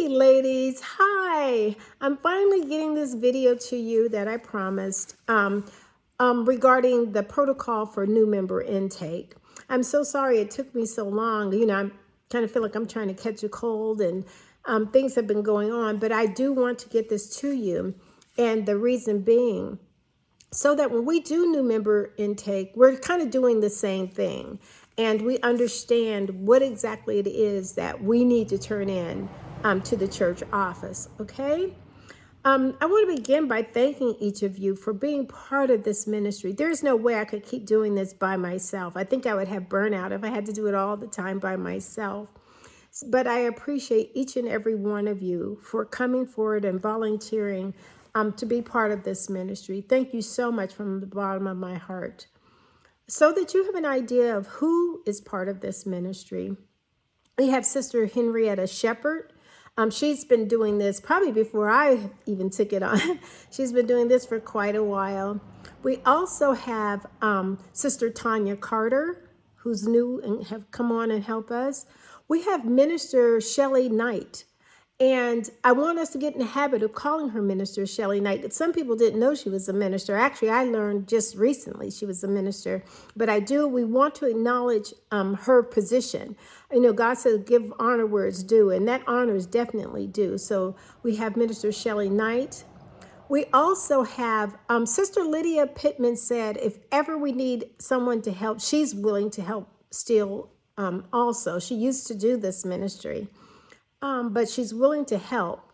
Hey ladies, hi. I'm finally getting this video to you that I promised regarding the protocol for new member intake. I'm so sorry it took me so long. I kind of feel like I'm trying to catch a cold and things have been going on, but I do want to get this to you. And the reason being, so that when we do new member intake, we're kind of doing the same thing. And we understand what exactly it is that we need to turn in to the church office, okay? I want to begin by thanking each of you for being part of this ministry. There's no way I could keep doing this by myself. I think I would have burnout if I had to do it all the time by myself. But I appreciate each and every one of you for coming forward and volunteering to be part of this ministry. Thank you so much from the bottom of my heart. So that you have an idea of who is part of this ministry, we have Sister Henrietta Shepherd. She's been doing this probably before I even took it on. She's been doing this for quite a while. We also have Sister Tanya Carter, who's new and have come on and help us. We have Minister Shelley Knight. And I want us to get in the habit of calling her Minister Shelley Knight. Some people didn't know she was a minister. Actually, I learned just recently she was a minister. But we want to acknowledge her position. God says give honor where it's due, and that honor is definitely due. So we have Minister Shelley Knight. We also have Sister Lydia Pittman said if ever we need someone to help, she's willing to help still also. She used to do this ministry. But she's willing to help.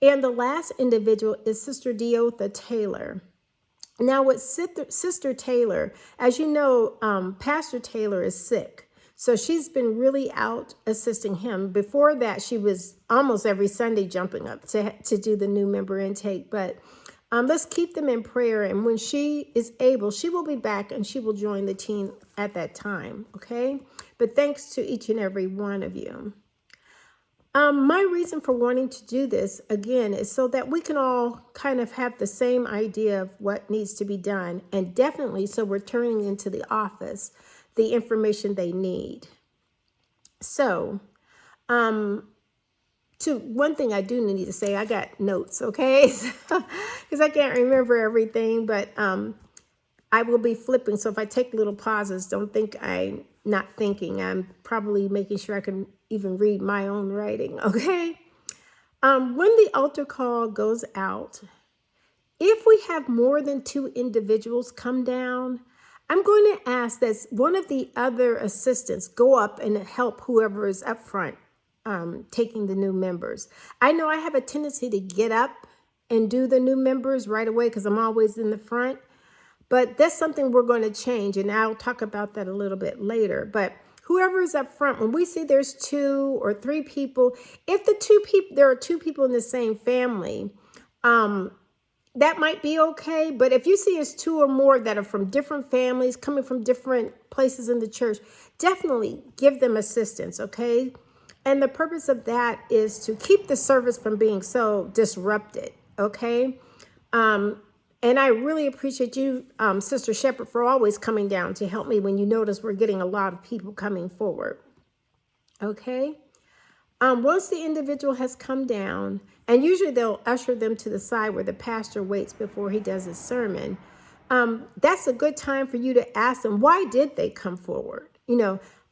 And the last individual is Sister Deotha Taylor. Now with Sister Taylor, as you know, Pastor Taylor is sick. So she's been really out assisting him. Before that, she was almost every Sunday jumping up to do the new member intake. But let's keep them in prayer. And when she is able, she will be back and she will join the team at that time, okay? But thanks to each and every one of you. My reason for wanting to do this, again, is so that we can all kind of have the same idea of what needs to be done. And definitely so we're turning into the office the information they need. So, one thing I do need to say, I got notes, okay? Because I can't remember everything, but I will be flipping. So if I take little pauses, don't think I'm not thinking. I'm probably making sure I can even read my own writing, okay? When the altar call goes out, if we have more than 2 individuals come down, I'm going to ask that one of the other assistants go up and help whoever is up front taking the new members. I know I have a tendency to get up and do the new members right away because I'm always in the front. But that's something we're going to change, and I'll talk about that a little bit later. But whoever is up front, when we see there's 2 or 3 people, if there are 2 people in the same family, that might be okay. But if you see it's 2 or more that are from different families, coming from different places in the church, definitely give them assistance, okay? And the purpose of that is to keep the service from being so disrupted, okay? And I really appreciate you, Sister Shepherd, for always coming down to help me when you notice we're getting a lot of people coming forward. Okay? Once the individual has come down, and usually they'll usher them to the side where the pastor waits before he does his sermon, that's a good time for you to ask them, why did they come forward?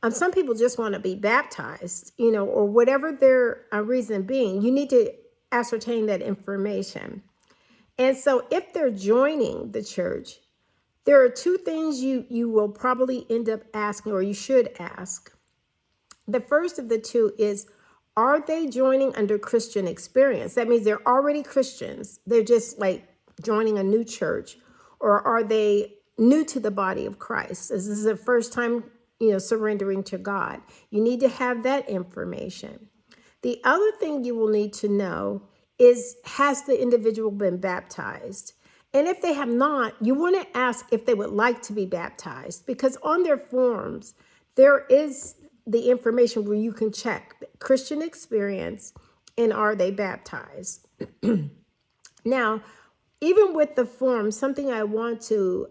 Some people just want to be baptized, or whatever their reason being. You need to ascertain that information. And so if they're joining the church, there are 2 things you will probably end up asking, or you should ask. The first of the 2 is, are they joining under Christian experience? That means they're already Christians. They're just like joining a new church. Or are they new to the body of Christ? This is the first time, surrendering to God. You need to have that information. The other thing you will need to know is, has the individual been baptized? And if they have not, you want to ask if they would like to be baptized, because on their forms, there is the information where you can check Christian experience and are they baptized? Now, even with the form, something I want to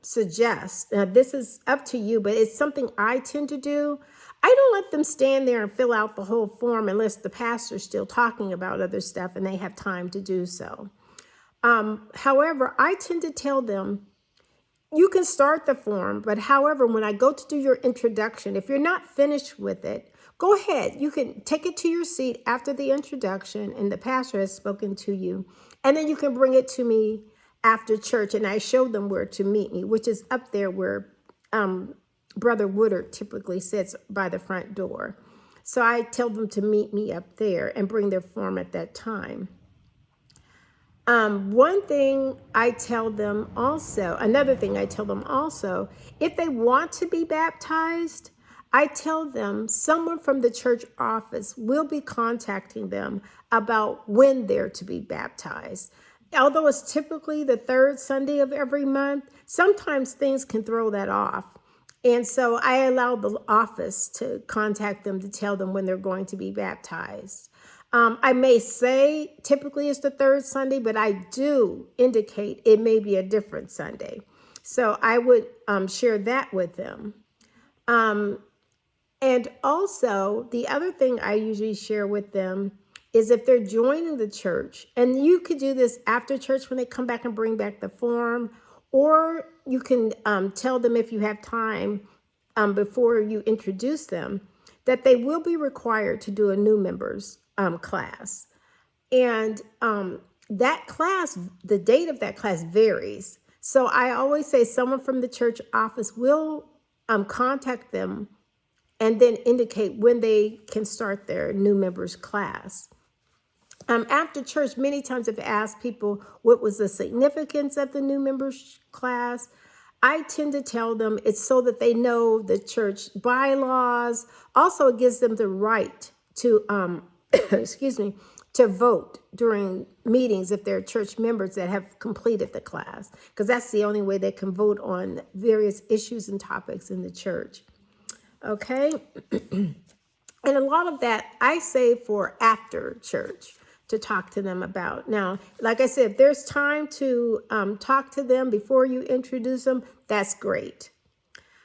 suggest, now this is up to you, but it's something I tend to do. I don't let them stand there and fill out the whole form unless the pastor's still talking about other stuff and they have time to do so. However, I tend to tell them, you can start the form, but however, when I go to do your introduction, if you're not finished with it, go ahead. You can take it to your seat after the introduction and the pastor has spoken to you. And then you can bring it to me after church. And I show them where to meet me, which is up there where Brother Woodard typically sits by the front door. So I tell them to meet me up there and bring their form at that time. One thing I tell them also, another thing I tell them also, if they want to be baptized, I tell them someone from the church office will be contacting them about when they're to be baptized. Although it's typically the third Sunday of every month, sometimes things can throw that off. And so I allow the office to contact them to tell them when they're going to be baptized. I may say typically it's the third Sunday, but I do indicate it may be a different Sunday. So I would share that with them. And also, the other thing I usually share with them is if they're joining the church, and you could do this after church when they come back and bring back the form, or you can tell them if you have time before you introduce them, that they will be required to do a new members class. And that class, the date of that class varies. So I always say someone from the church office will contact them and then indicate when they can start their new members class. After church, many times I've asked people what was the significance of the new members class. I tend to tell them it's so that they know the church bylaws. Also, it gives them the right to, to vote during meetings if they're church members that have completed the class, because that's the only way they can vote on various issues and topics in the church. Okay? And a lot of that I say for after church to talk to them about. Now, like I said, if there's time to talk to them before you introduce them, that's great.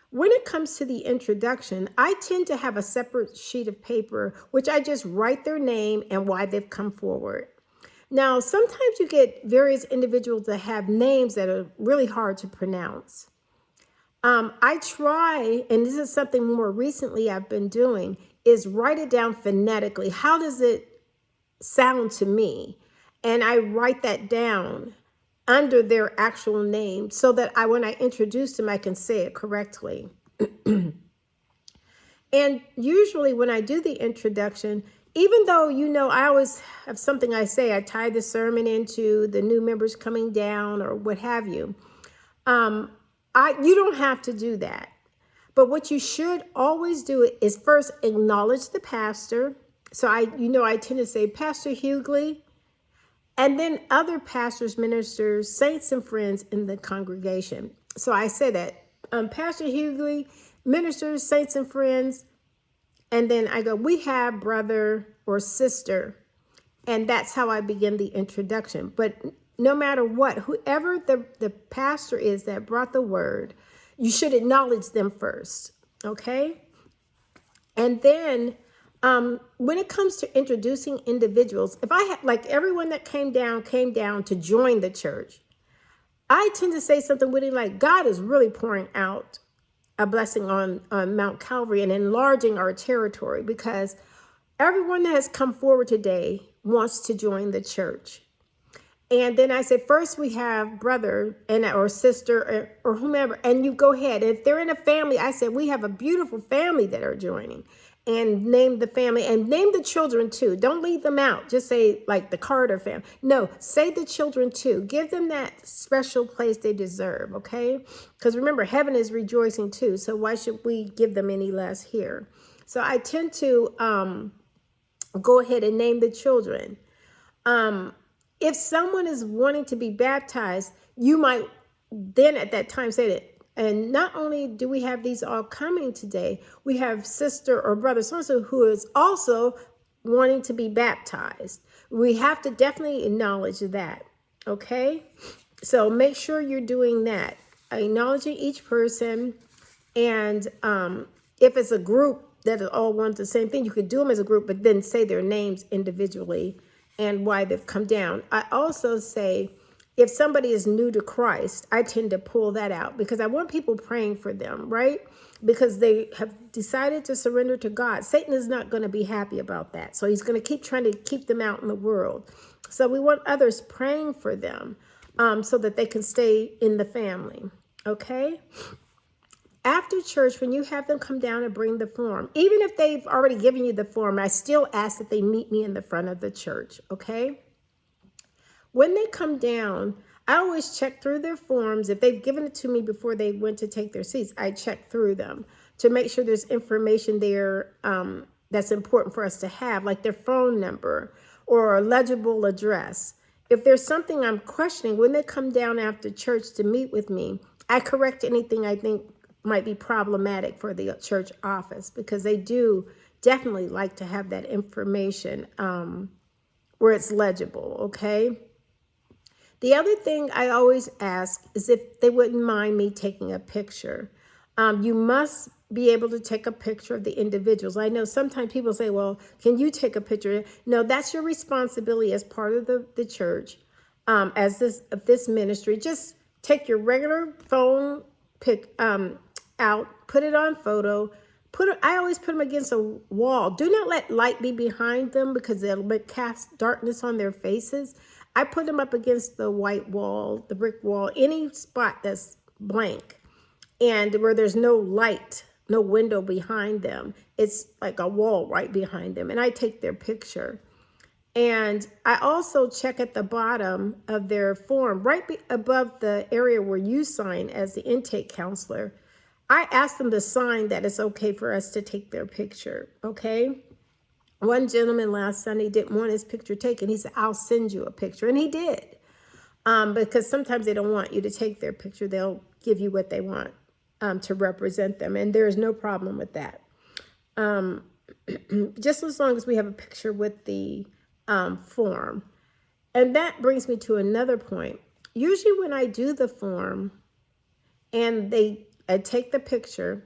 When it comes to the introduction, I tend to have a separate sheet of paper, which I just write their name and why they've come forward. Now, sometimes you get various individuals that have names that are really hard to pronounce. I try, and this is something more recently I've been doing, is write it down phonetically. How does it sound to me? And I write that down under their actual name so that when I introduce them, I can say it correctly. And usually when I do the introduction, even though, I always have something I say, I tie the sermon into the new members coming down or what have you. You don't have to do that. But what you should always do is first acknowledge the pastor. So I tend to say, Pastor Hughley, and then other pastors, ministers, saints, and friends in the congregation. So I say that, Pastor Hughley, ministers, saints, and friends. And then I go, we have brother or sister. And that's how I begin the introduction. But no matter what, whoever the pastor is that brought the word, you should acknowledge them first, okay? And then when it comes to introducing individuals, if I had, like everyone that came down to join the church, I tend to say something witty like, God is really pouring out a blessing on Mount Calvary and enlarging our territory, because everyone that has come forward today wants to join the church. And then I said, first we have brother or sister or whomever, and you go ahead. If they're in a family, I said, we have a beautiful family that are joining, and name the family and name the children too. Don't leave them out. Just say like the Carter family. No, say the children too. Give them that special place they deserve, okay? Because remember, heaven is rejoicing too. So why should we give them any less here? So I tend to go ahead and name the children. If someone is wanting to be baptized, you might then at that time say that, and not only do we have these all coming today, we have sister or brother so-and-so who is also wanting to be baptized. We have to definitely acknowledge that, okay? So make sure you're doing that, acknowledging each person. And if it's a group that all want the same thing. You could do them as a group, but then say their names individually and why they've come down. I also say, if somebody is new to Christ, I tend to pull that out because I want people praying for them, right? Because they have decided to surrender to God. Satan is not going to be happy about that. So he's going to keep trying to keep them out in the world. So we want others praying for them so that they can stay in the family, okay? After church, when you have them come down and bring the form, even if they've already given you the form, I still ask that they meet me in the front of the church, okay? When they come down, I always check through their forms. If they've given it to me before they went to take their seats, I check through them to make sure there's information there that's important for us to have, like their phone number or a legible address. If there's something I'm questioning, when they come down after church to meet with me, I correct anything I think might be problematic for the church office, because they do definitely like to have that information where it's legible, okay? The other thing I always ask is if they wouldn't mind me taking a picture. You must be able to take a picture of the individuals. I know sometimes people say, well, can you take a picture? No, that's your responsibility as part of the church, as this ministry. Just take your regular phone pic out, put it on photo, I always put them against a wall. Do not let light be behind them because they'll cast darkness on their faces. I put them up against the white wall, the brick wall, any spot that's blank and where there's no light, no window behind them. It's like a wall right behind them. And I take their picture. And I also check at the bottom of their form, right above the area where you sign as the intake counselor. I asked them to sign that it's okay for us to take their picture, okay? One gentleman last Sunday didn't want his picture taken. He said, I'll send you a picture. And he did, because sometimes they don't want you to take their picture. They'll give you what they want to represent them, and there's no problem with that. Just as long as we have a picture with the form. And that brings me to another point. Usually when I do the form and I take the picture,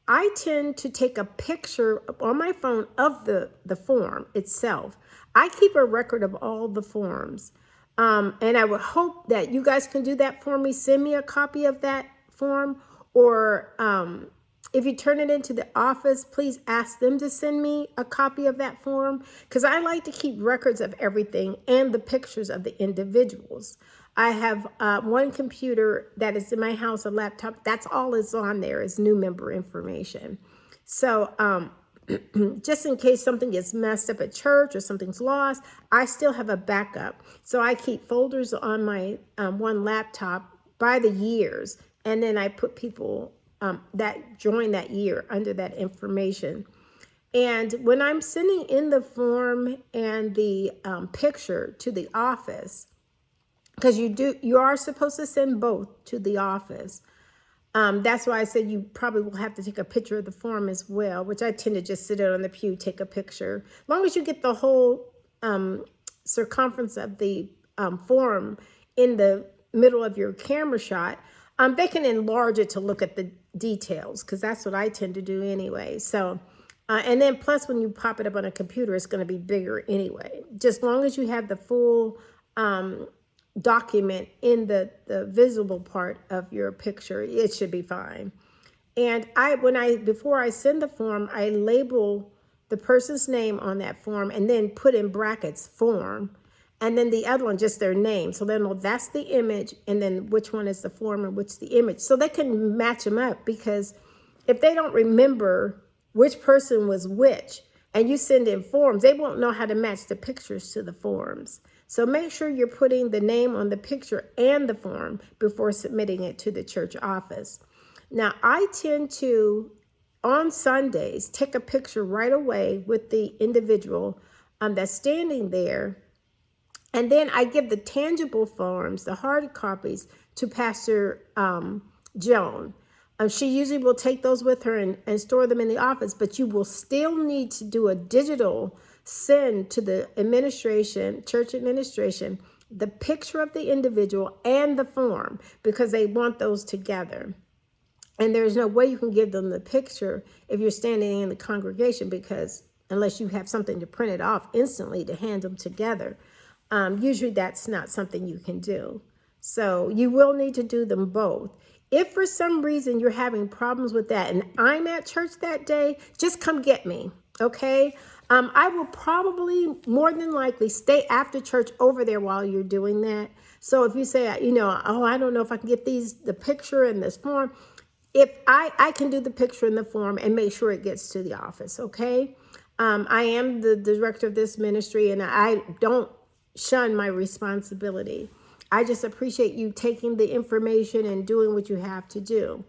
I tend to take a picture on my phone of the form itself. I keep a record of all the forms. And I would hope that you guys can do that for me. Send me a copy of that form. Or if you turn it into the office, please ask them to send me a copy of that form. Because I like to keep records of everything and the pictures of the individuals. I have one computer that is in my house, a laptop. That's all is on there is new member information. So just in case something gets messed up at church or something's lost, I still have a backup. So I keep folders on my one laptop by the years. And then I put people that join that year under that information. And when I'm sending in the form and the picture to the office, because you are supposed to send both to the office. That's why I said you probably will have to take a picture of the form as well, which I tend to just sit out on the pew, take a picture. As long as you get the whole circumference of the form in the middle of your camera shot, they can enlarge it to look at the details, because that's what I tend to do anyway. So, and then plus when you pop it up on a computer, it's going to be bigger anyway. Just as long as you have the full document in the visible part of your picture, it should be fine. And before I send the form, I label the person's name on that form and then put in brackets form, and then the other one just their name. So they know that's the image, and then which one is the form and which the image. So they can match them up, because if they don't remember which person was which and you send in forms, they won't know how to match the pictures to the forms. So make sure you're putting the name on the picture and the form before submitting it to the church office. Now, I tend to, on Sundays, take a picture right away with the individual that's standing there. And then I give the tangible forms, the hard copies, to Pastor Joan. She usually will take those with her and store them in the office, but you will still need to do a digital send to the administration, church administration, the picture of the individual and the form, because they want those together. And there's no way you can give them the picture if you're standing in the congregation, because unless you have something to print it off instantly to hand them together, usually that's not something you can do. So you will need to do them both. If for some reason you're having problems with that and I'm at church that day, just come get me, okay? I will probably more than likely stay after church over there while you're doing that. So if you say, oh, I don't know if I can get the picture in this form, if I can do the picture in the form and make sure it gets to the office, okay? I am the director of this ministry, and I don't shun my responsibility. I just appreciate you taking the information and doing what you have to do.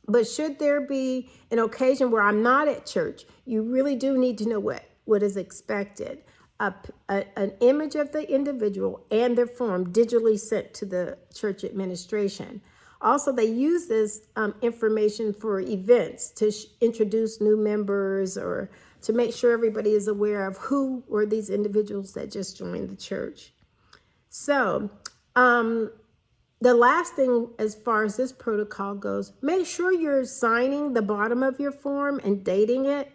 But should there be an occasion where I'm not at church, you really do need to know what is expected. An image of the individual and their form digitally sent to the church administration. Also, they use this information for events to introduce new members or to make sure everybody is aware of who were these individuals that just joined the church. So, the last thing as far as this protocol goes, make sure you're signing the bottom of your form and dating it.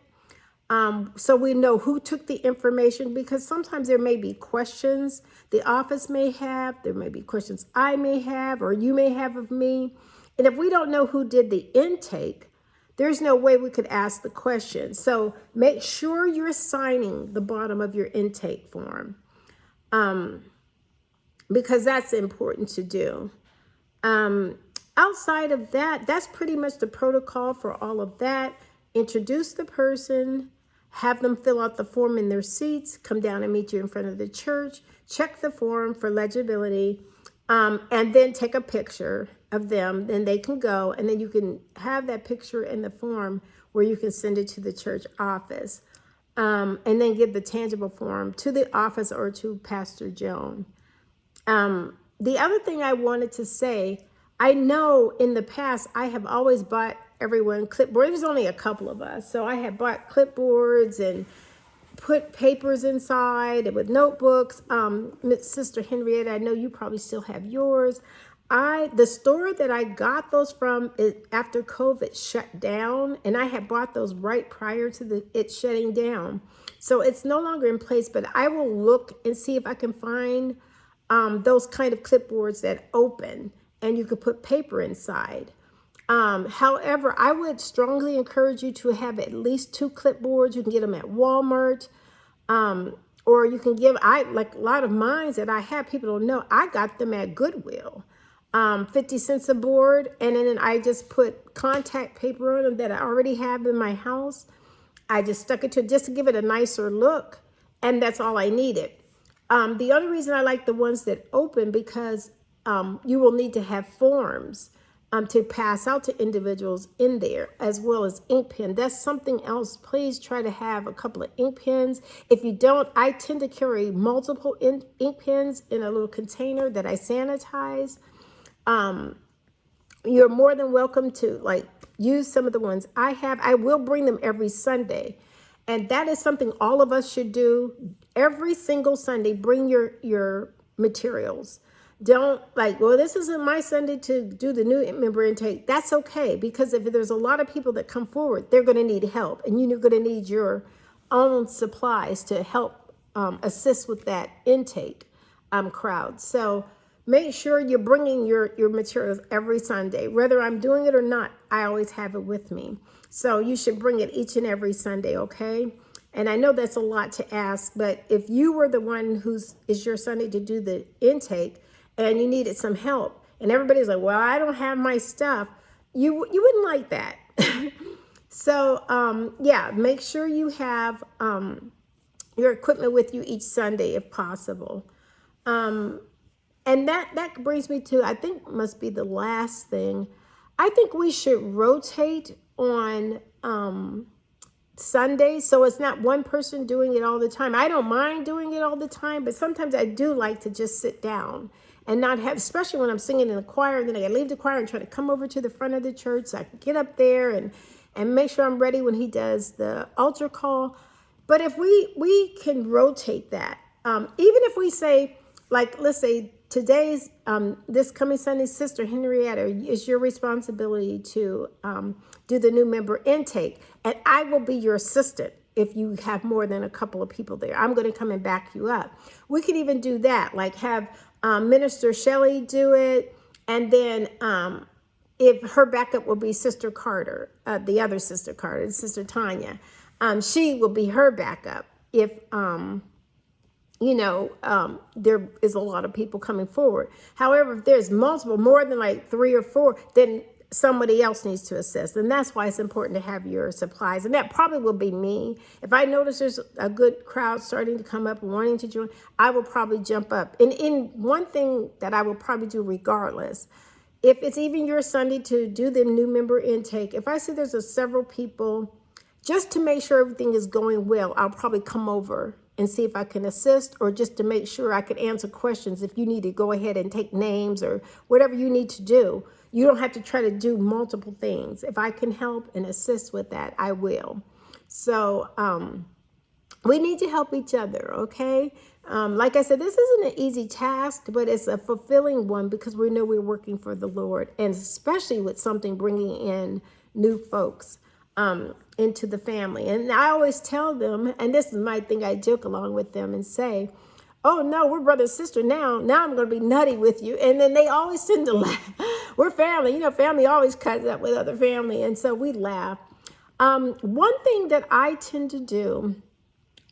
So we know who took the information, because sometimes there may be questions the office may have, there may be questions I may have, or you may have of me. And if we don't know who did the intake, there's no way we could ask the question. So make sure you're signing the bottom of your intake form, because that's important to do. Outside of that, that's pretty much the protocol for all of that. Introduce the person, have them fill out the form in their seats, come down and meet you in front of the church, check the form for legibility, and then take a picture of them. Then they can go, and then you can have that picture in the form where you can send it to the church office, and then give the tangible form to the office or to Pastor Joan. The other thing I wanted to say, I know in the past I have always bought everyone clipboards. There's only a couple of us, so I have bought clipboards and put papers inside with notebooks. Sister Henrietta, I know you probably still have yours. The store that I got those from is after COVID shut down, and I had bought those right prior to it shutting down. So it's no longer in place, but I will look and see if I can find those kind of clipboards that open and you could put paper inside. However, I would strongly encourage you to have at least 2 clipboards. You can get them at Walmart, or you can like a lot of mine that I have, people don't know, I got them at Goodwill, 50 cents a board. And then I just put contact paper on them that I already have in my house. I just stuck it just to give it a nicer look. And that's all I needed. The other reason I like the ones that open, because you will need to have forms to pass out to individuals in there, as well as ink pen. That's something else. Please try to have a couple of ink pens. If you don't, I tend to carry multiple ink pens in a little container that I sanitize. You're more than welcome to use some of the ones I have. I will bring them every Sunday. And that is something all of us should do. Every single Sunday, bring your materials. Don't this isn't my Sunday to do the new member intake. That's okay, because if there's a lot of people that come forward, they're going to need help. And you're going to need your own supplies to help assist with that intake crowd. So make sure you're bringing your materials every Sunday. Whether I'm doing it or not, I always have it with me. So you should bring it each and every Sunday, okay? And I know that's a lot to ask, but if you were the one is your Sunday to do the intake and you needed some help, and everybody's like, well, I don't have my stuff, you wouldn't like that. So, yeah, make sure you have your equipment with you each Sunday if possible. And that brings me to, I think must be the last thing. I think we should rotate on Sundays, so it's not one person doing it all the time. I don't mind doing it all the time, but sometimes I do like to just sit down and not have, especially when I'm singing in the choir, and then I leave the choir and try to come over to the front of the church so I can get up there and make sure I'm ready when he does the altar call. But if we can rotate that, even if we say, let's say today's, this coming Sunday, Sister Henrietta, it's your responsibility to do the new member intake. And I will be your assistant if you have more than a couple of people there. I'm going to come and back you up. We could even do that, like have Minister Shelley do it. And then if her backup will be Sister Carter, the other Sister Carter, Sister Tanya, she will be her backup if, there is a lot of people coming forward. However, if there's multiple, more than like 3 or 4, then somebody else needs to assist. And that's why it's important to have your supplies. And that probably will be me. If I notice there's a good crowd starting to come up, wanting to join, I will probably jump up. And in one thing that I will probably do regardless, if it's even your Sunday to do the new member intake, if I see there's several people, just to make sure everything is going well, I'll probably come over and see if I can assist, or just to make sure I can answer questions if you need to go ahead and take names or whatever you need to do. You don't have to try to do multiple things. If I can help and assist with that, I will. So we need to help each other, okay? Like I said, this isn't an easy task, but it's a fulfilling one because we know we're working for the Lord, and especially with something bringing in new folks into the family. And I always tell them, and this is my thing, I joke along with them and say, oh no, we're brother and sister now. Now I'm going to be nutty with you. And then they always tend to laugh. We're family. Family always cuts up with other family. And so we laugh. One thing that I tend to do,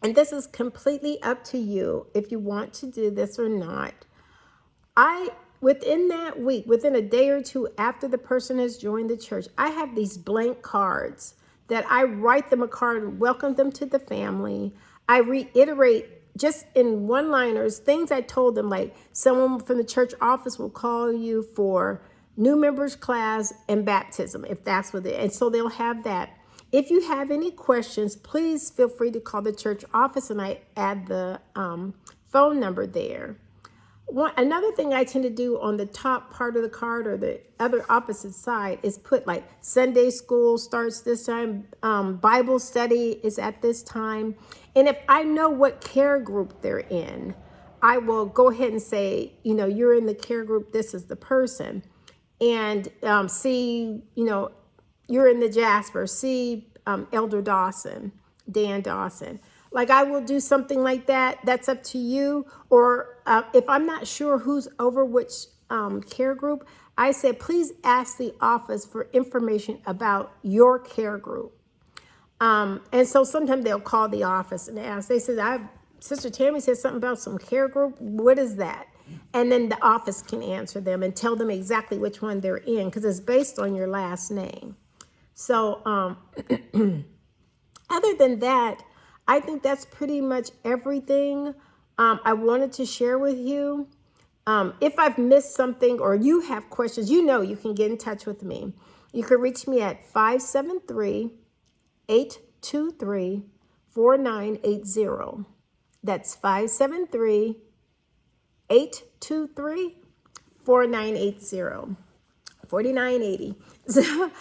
and this is completely up to you if you want to do this or not, within that week, within a day or two after the person has joined the church, I have these blank cards that I write them a card, welcome them to the family. I reiterate just in one-liners, things I told them, like someone from the church office will call you for new members class and baptism, if that's what and so they'll have that. If you have any questions, please feel free to call the church office, and I add the phone number there. Another thing I tend to do on the top part of the card or the other opposite side is put like Sunday school starts this time, Bible study is at this time. And if I know what care group they're in, I will go ahead and say, you're in the care group, this is the person. And see, you're in the Jasper, see Elder Dawson, Dan Dawson. Like I will do something like that. That's up to you. Or if I'm not sure who's over which care group, I said, please ask the office for information about your care group. And so sometimes they'll call the office and ask. They said, Sister Tammy said something about some care group. What is that? And then the office can answer them and tell them exactly which one they're in, because it's based on your last name. So other than that, I think that's pretty much everything I wanted to share with you. If I've missed something or you have questions, you can get in touch with me. You can reach me at 573-823-4980. That's 573-823-4980. 4980. So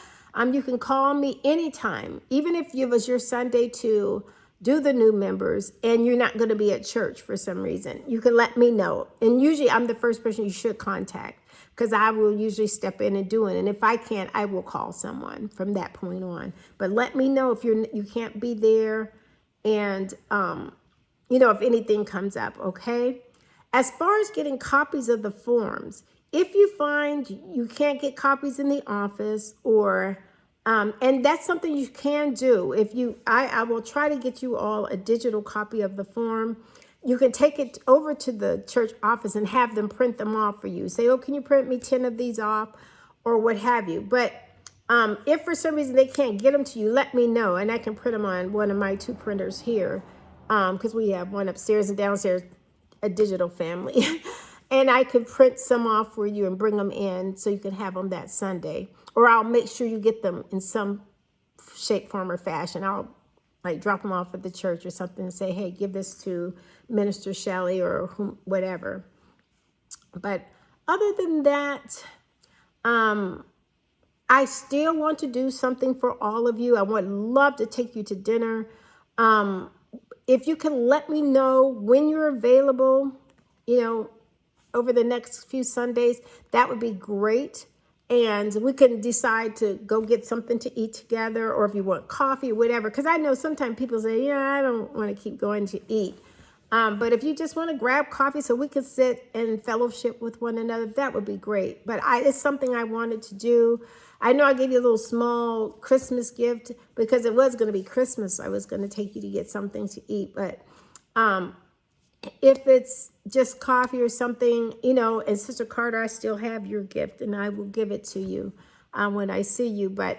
you can call me anytime, even if it was your Sunday to do the new members and you're not going to be at church for some reason. You can let me know. And usually I'm the first person you should contact, because I will usually step in and do it. And if I can't, I will call someone from that point on. But let me know if you can't be there, and if anything comes up, okay? As far as getting copies of the forms, if you find you can't get copies in the office, or and that's something you can do. I will try to get you all a digital copy of the form. You can take it over to the church office and have them print them off for you. Say, oh, can you print me 10 of these off, or what have you? But if for some reason they can't get them to you, let me know, and I can print them on one of my 2 printers here, because we have one upstairs and downstairs, a digital family. And I could print some off for you and bring them in so you can have them that Sunday. Or I'll make sure you get them in some shape, form, or fashion. I'll drop them off at the church or something and say, hey, give this to Minister Shelley or whatever. But other than that, I still want to do something for all of you. I would love to take you to dinner. If you can let me know when you're available, over the next few Sundays, that would be great. And we can decide to go get something to eat together, or if you want coffee or whatever. Because I know sometimes people say, yeah, I don't want to keep going to eat. But if you just want to grab coffee so we could sit and fellowship with one another, that would be great. But it's something I wanted to do. I know I gave you a little small Christmas gift because it was going to be Christmas. I was going to take you to get something to eat. But if it's just coffee or something, and Sister Carter, I still have your gift and I will give it to you when I see you. But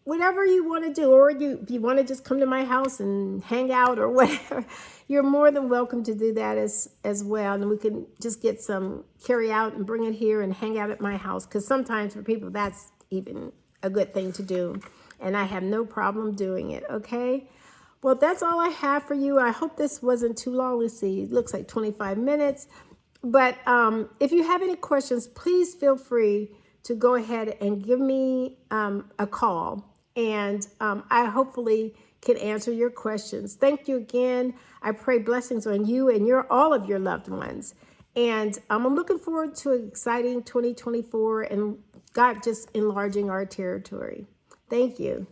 whatever you want to do, or if you want to just come to my house and hang out or whatever, you're more than welcome to do that as well. And we can just get some carry out and bring it here and hang out at my house. Because sometimes for people, that's even a good thing to do. And I have no problem doing it, okay? Well, that's all I have for you. I hope this wasn't too long. Let's see, it looks like 25 minutes. But if you have any questions, please feel free to go ahead and give me a call. And I hopefully can answer your questions. Thank you again. I pray blessings on you and all of your loved ones. And I'm looking forward to an exciting 2024 and God just enlarging our territory. Thank you.